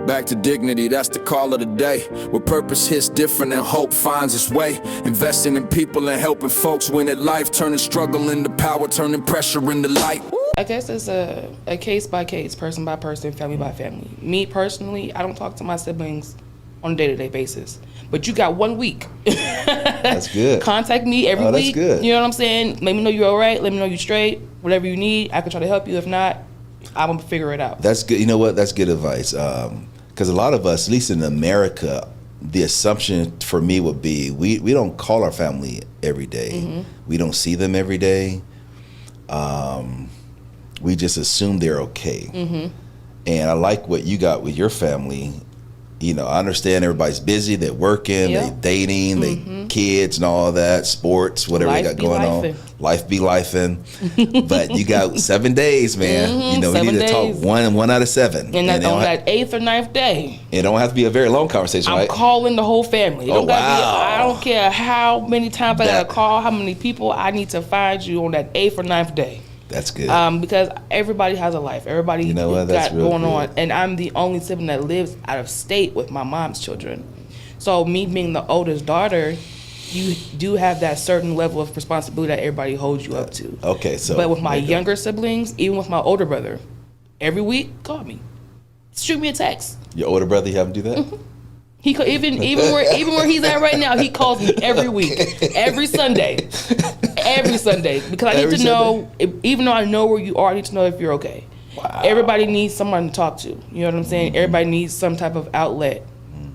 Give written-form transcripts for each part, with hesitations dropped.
Back to dignity, that's the call of the day. Where purpose hits different and hope finds its way. Investing in people and helping folks win at life. Turning struggle into power, turning pressure into light. I guess it's a case by case, person by person, family by family. Me personally, I don't talk to my siblings on a day-to-day basis. But you got 1 week. That's good. Contact me every week. That's good. You know what I'm saying? Let me know you're all right. Let me know you're straight. Whatever you need, I can try to help you. If not, I'm going to figure it out. That's good. You know what? That's good advice. Because a lot of us, at least in America, the assumption for me would be we don't call our family every day. Mm-hmm. We don't see them every day. We just assume they're okay. Mm-hmm. And I like what you got with your family. You know, I understand everybody's busy, they're working, they dating, they kids and all that, sports, whatever they got going on. Life be lifing. But you got 7 days, man. You know, we need to talk one out of 7. And on that 8th or 9th day. It don't have to be a very long conversation, right? I'm calling the whole family. Oh, wow. I don't care how many times I got to call, how many people I need to find you on that 8th or 9th day. That's good. Because everybody has a life. Everybody got going on. And I'm the only sibling that lives out of state with my mom's children. So me being the oldest daughter, you do have that certain level of responsibility that everybody holds you up to. Okay, so. But with my younger siblings, even with my older brother, every week, call me. Shoot me a text. Your older brother, you have him do that? Mm-hmm. He even where he's at right now, he calls me every week, every Sunday, because I need to know. Even though I know where you are, I need to know if you're okay. Wow. Everybody needs someone to talk to. You know what I'm saying? Mm-hmm. Everybody needs some type of outlet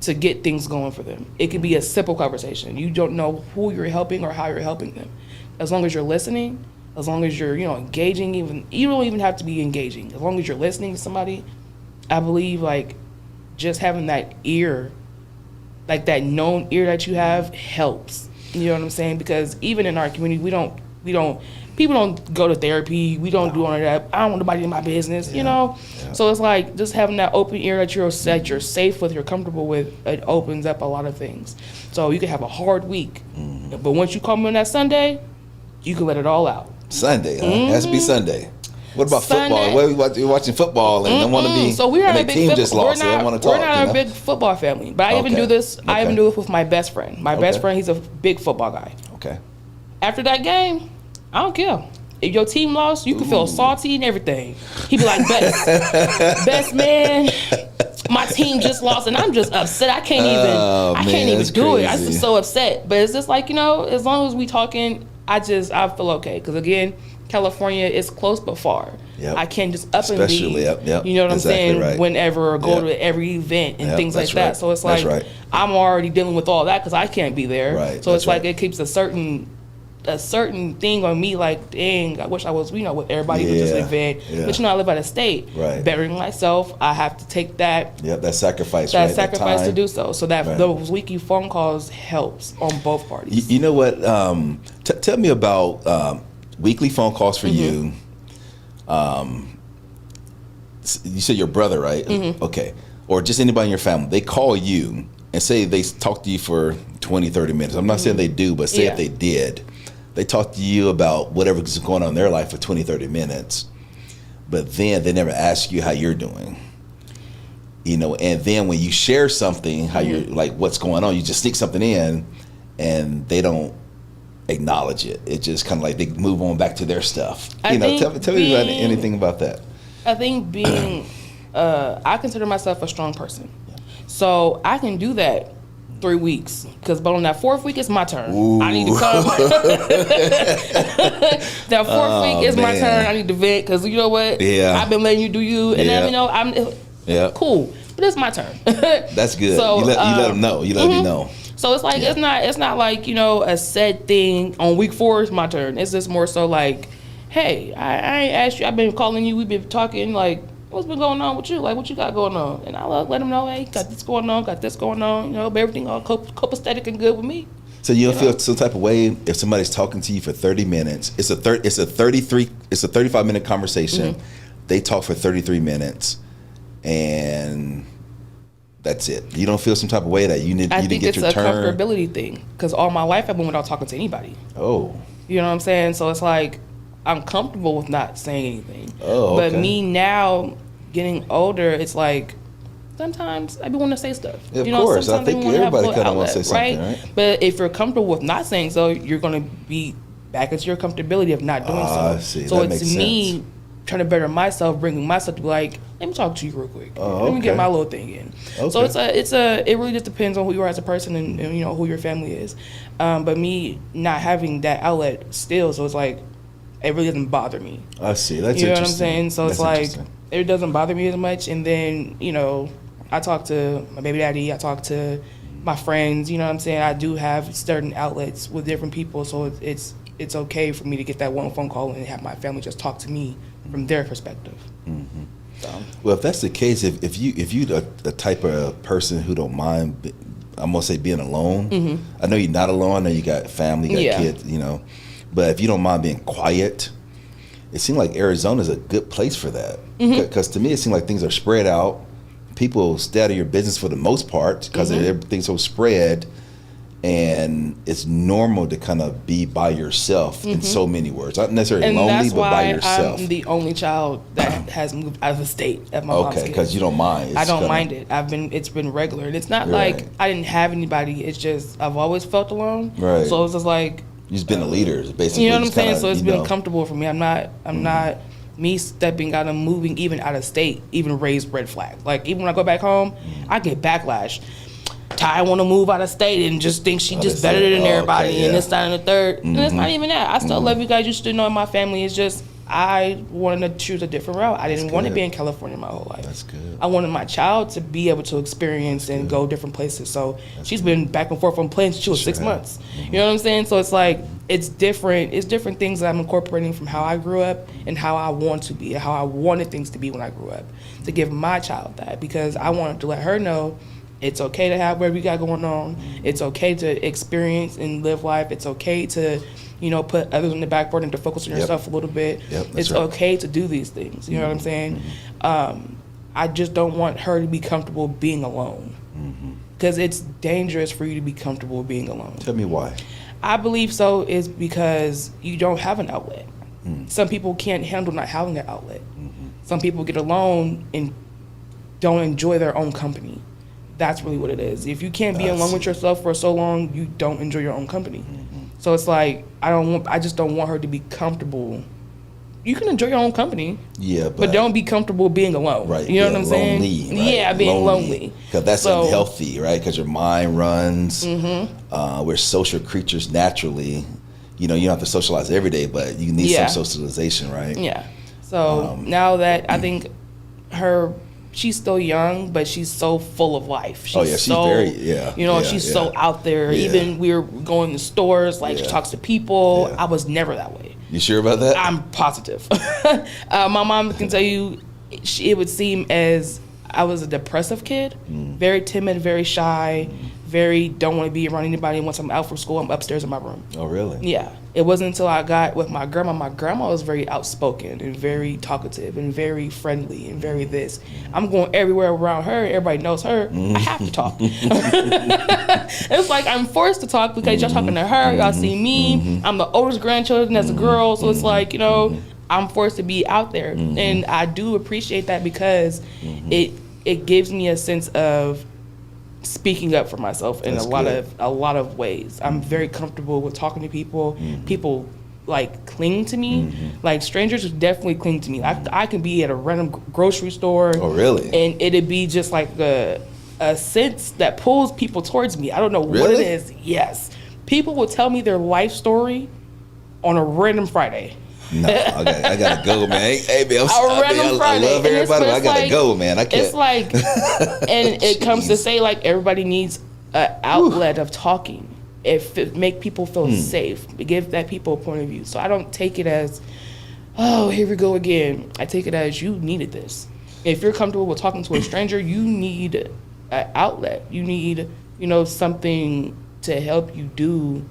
to get things going for them. It could be a simple conversation. You don't know who you're helping or how you're helping them. As long as you're listening, as long as you're engaging, even you don't even have to be engaging. As long as you're listening to somebody, I believe just having that ear. Like that known ear that you have helps. You know what I'm saying? Because even in our community, people don't go to therapy. We don't do all of that. I don't want nobody in my business, you know? Yeah. So it's like just having that open ear that you're safe with, you're comfortable with, it opens up a lot of things. So you can have a hard week. Mm-hmm. But once you come on that Sunday, you can let it all out. Sunday, huh? It has to be Sunday. What about football? We're watching football and don't want to be. So we're not a big team just lost. So I want to talk. We're not a big football family, but I even do this. Okay. I even do it with my best friend. My best friend, he's a big football guy. Okay. After that game, I don't care. If your team lost, you can feel salty and everything. He'd be like, best man, my team just lost, and I'm just upset. I can't even do it. I'm just so upset. But it's just like as long as we talking, I feel okay. Because again, California is close but far. Yep. I can't just up and leave. You know what I'm saying? Right. Whenever or go to every event and things like that. So it's like I'm already dealing with all that because I can't be there. Right. So it's like it keeps a certain thing on me. Like, dang, I wish I was with everybody with this event. Yeah. But I live out of state. Right. Bettering myself, I have to take that. That sacrifice. That sacrifice to do so. So that those weekly phone calls helps on both parties. You know what? Tell me about. Weekly phone calls for you. You said your brother, right? Mm-hmm. Okay. Or just anybody in your family. They call you and say they talk to you for 20, 30 minutes. I'm not saying they do, but say if they did. They talk to you about whatever's going on in their life for 20, 30 minutes. But then they never ask you how you're doing. And then when you share something, how you're like, what's going on, you just stick something in and they don't acknowledge it. It just kind of like they move on back to their stuff. Tell me about anything about that. I think being, I consider myself a strong person. So I can do that 3 weeks. But on that 4th week, it's my turn. Ooh. I need to come. That 4th week is my turn. I need to vent because you know what? Yeah. I've been letting you do you. And then, I'm cool. But it's my turn. That's good. So, you let them know. You let me know. So it's like it's not like a set thing. On week 4 is my turn. It's just more so like, hey, I ain't asked you. I've been calling you. We've been talking. Like, what's been going on with you? Like, what you got going on? And I let them know, hey, got this going on. But everything all copacetic and good with me. So you don't feel some type of way if somebody's talking to you for 30 minutes. It's a 35-minute conversation. Mm-hmm. They talk for 33 minutes, and that's it. You don't feel some type of way that you need to get your turn? I think it's a comfortability thing because all my life I've been without talking to anybody. Oh. You know what I'm saying? So it's like I'm comfortable with not saying anything. Oh, okay. But me now getting older, it's like sometimes I be wanting to say stuff. Of course. I sometimes think wanna have a everybody little kind of wants to say outlet, something, right? But if you're comfortable with not saying so, you're going to be back into your comfortability of not doing so. I see. So That it's makes me sense. trying to better myself, bringing myself to be like, let me talk to you real quick. Oh, Let me get okay. my little thing in. So Okay. it really just depends on who you are as a person and who your family is. But me not having that outlet still, so it's like it really doesn't bother me. I see. That's You know what I'm interesting. saying? So it's That's like interesting. it doesn't bother me as much. And then I talk to my baby daddy. I talk to my friends. You know what I'm saying? I do have certain outlets with different people, so it's okay for me to get that one phone call and have my family just talk to me from their perspective. So. Well, if that's the case, if you the type of person who don't mind, I'm gonna say being alone. I know you're not alone. I know you got family, you got kids, but if you don't mind being quiet, it seems like Arizona's a good place for that. Because to me, it seems like things are spread out. People stay out of your business for the most part because everything's so spread, and it's normal to kind of be by yourself in so many words. Not necessarily And lonely, that's but why by yourself. I'm the only child that has moved out of the state of my mom's Okay, kids. because you don't mind. I don't mind it. It's been regular, and it's not Right. like I didn't have anybody. It's just I've always felt alone. Right. So it's just like You've just been a leader, basically. you know what I'm Just saying. kinda, So it's been comfortable for me. I'm not me stepping out and moving even out of state. Even raise red flag. Like even when I go back home, I get backlash. Ty want to move out of state and just think she just better than everybody okay, and yeah. this, that, and the third. And it's not even that. I still love you guys. You should know my family. It's just I wanted to choose a different route. I didn't want to good. be in California my whole life. That's good. I wanted my child to be able to experience and go different places. So she's been back and forth on planes since she was 6 months. You know what I'm saying? So it's like it's different. It's different things that I'm incorporating from how I grew up and how I want to be, how I wanted things to be when I grew up, to give my child that because I wanted to let her know it's okay to have whatever you got going on. It's okay to experience and live life. It's okay to, put others on the back burner and to focus on yourself a little bit. Yep, that's it's right. okay to do these things. You know what I'm saying? I just don't want her to be comfortable being alone. Because it's dangerous for you to be comfortable being alone. Tell me why. I believe so is because you don't have an outlet. Some people can't handle not having an outlet. Some people get alone and don't enjoy their own company. That's really what it is. If you can't be alone with yourself for so long, you don't enjoy your own company. So it's like I just don't want her to be comfortable. You can enjoy your own company, Yeah, but don't be comfortable being alone. Right. You know what I'm saying? Lonely, right? Yeah, being lonely. Because that's So- unhealthy, right? Because your mind runs. We're social creatures naturally. You don't have to socialize every day, but you need Yeah. some socialization, right? Yeah. So now that I think she's still young, but she's so full of life. She's she's she's so out there. Yeah. Even we're going to stores, like she Yeah. talks to people. Yeah. I was never that way. You sure about that? I'm positive. My mom can tell you, it would seem as I was a depressive kid, very timid, very shy, very don't want to be around anybody. Once I'm out from school, I'm upstairs in my room. Oh, really? Yeah. It wasn't until I got with my grandma. My grandma was very outspoken and very talkative and very friendly and very this. I'm going everywhere around her. Everybody knows her. I have to talk. It's like I'm forced to talk because y'all talking to her. Y'all see me. I'm the oldest grandchildren as a girl. So it's like, I'm forced to be out there. And I do appreciate that because it gives me a sense of speaking up for myself in That's a lot of ways. I'm very comfortable with talking to people. People like cling to me. Like strangers definitely cling to me. I can be at a random grocery store. Oh, really? And it'd be just like a sense that pulls people towards me. I don't know what it Really? is. Yes. People will tell me their life story on a random Friday. No, I gotta go, man. Hey, man, I Friday. love And everybody, but I gotta like- go, man. I can't. It's like, and it comes to say like everybody needs an outlet of talking. It make people feel safe. Give that people a point of view. So I don't take it as, oh, here we go again. I take it as you needed this. If you're comfortable with talking to a stranger, you need an outlet. You need, something to help you do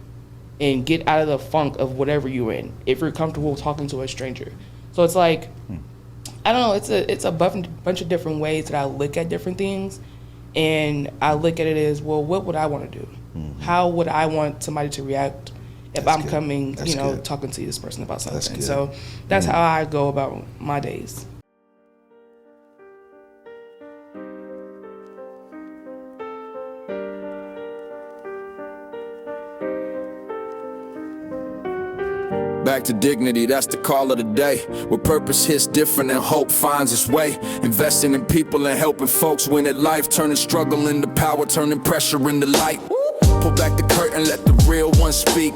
and get out of the funk of whatever you're in if you're comfortable talking to a stranger. So it's like, I don't know, it's a bunch of different ways that I look at different things. And I look at it as, well, what would I want to do? How would I want somebody to react if I'm good. coming, That's good. talking to this person about something? good. So that's how I go about my days. back to dignity, that's the call of the day. Where purpose hits different and hope finds its way. Investing in people and helping folks win at life. Turning struggle into power, turning pressure into light. Pull back the curtain, let the real ones speak.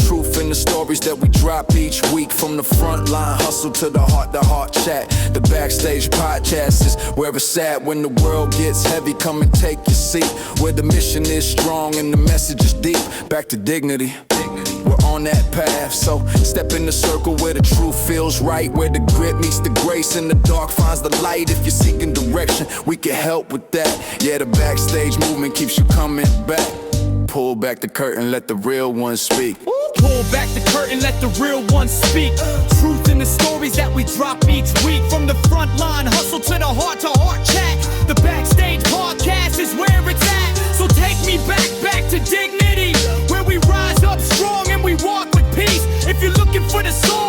Truth in the stories that we drop each week. From the front line hustle to the heart chat. The backstage podcast is where it's at. When the world gets heavy, come and take your seat. Where the mission is strong and the message is deep. Back to dignity, we're on that path. So step in the circle where the truth feels right. Where the grit meets the grace and the dark finds the light. If you're seeking direction, we can help with that. Yeah, the backstage movement keeps you coming back. Pull back the curtain, let the real ones speak. Pull back the curtain, let the real ones speak. Truth in the stories that we drop each week. From the front line hustle to the heart chat. The backstage podcast is where it's at. So take me back to dignity. Where we rise up strong and we walk with peace. If you're looking for the soul